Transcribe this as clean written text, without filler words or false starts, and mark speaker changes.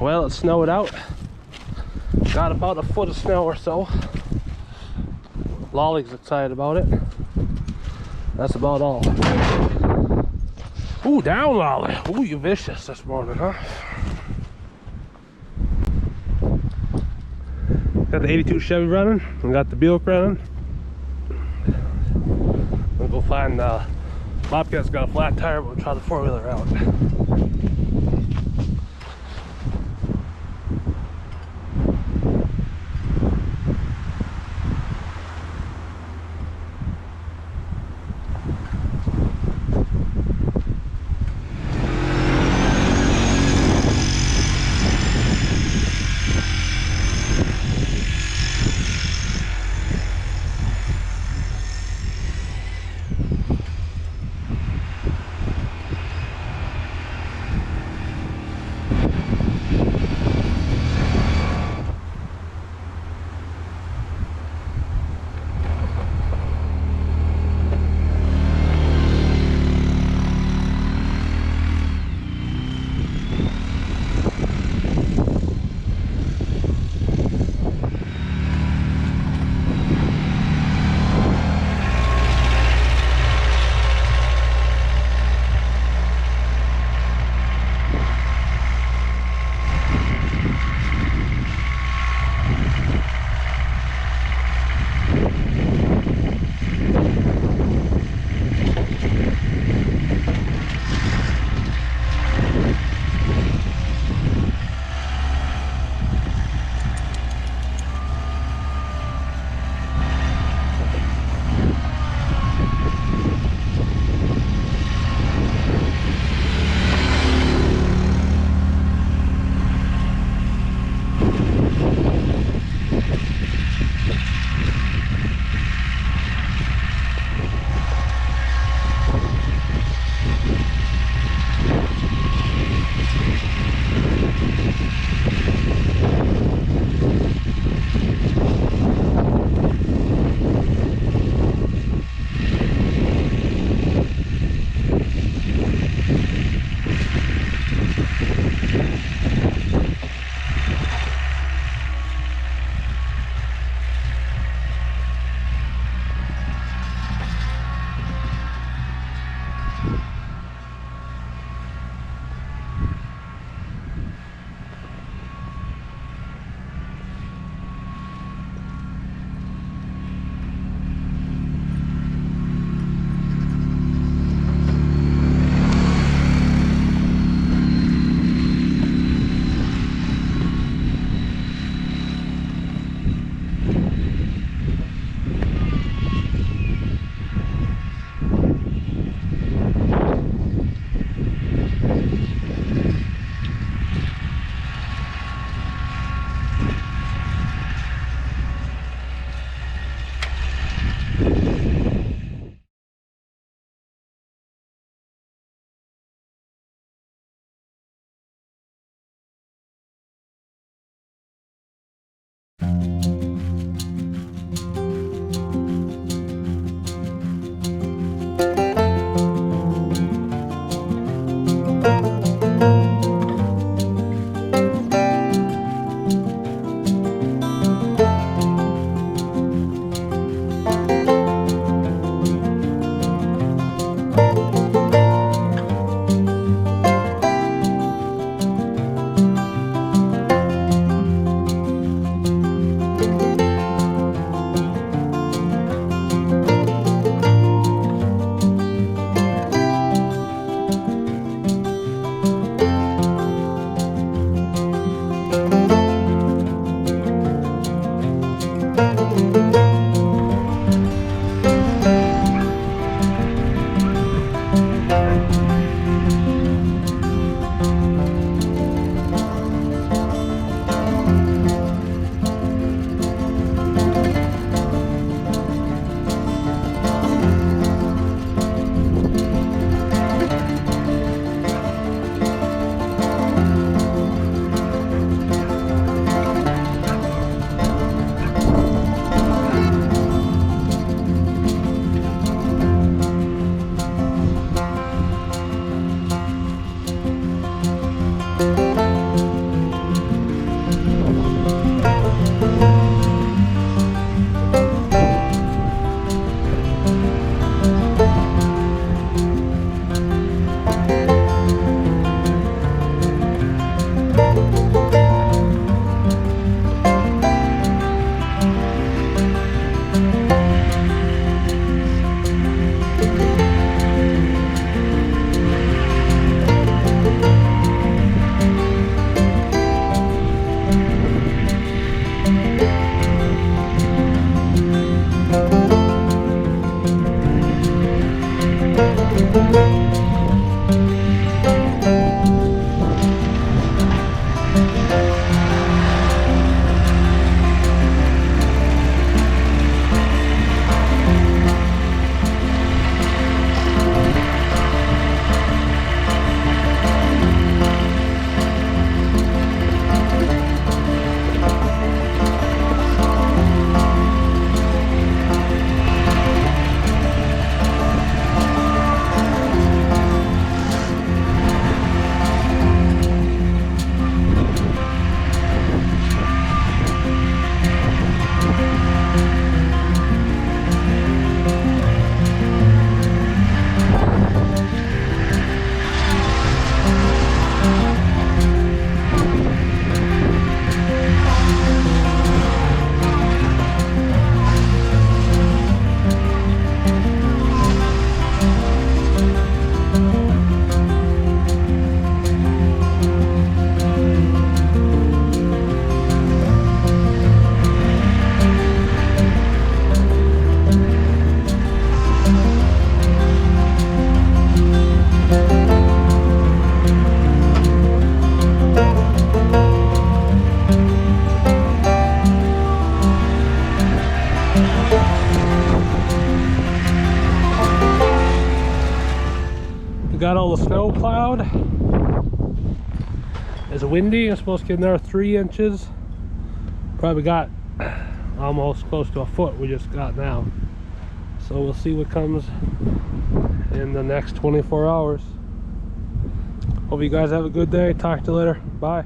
Speaker 1: Well, it snowed out. Got about a foot of snow or so. Lolly's excited about it. That's about all. Ooh, down, Lolly. Ooh, you vicious this morning, huh? Got the 82 Chevy running. We got the Buick running. We'll go find Bobcat's got a flat tire, but we'll try the four-wheeler out. We got all the snow plowed. It's windy. It's supposed to get another 3 inches. Probably got almost close to a foot we just got now. So we'll see what comes in the next 24 hours. Hope you guys have a good day. Talk to you later. Bye.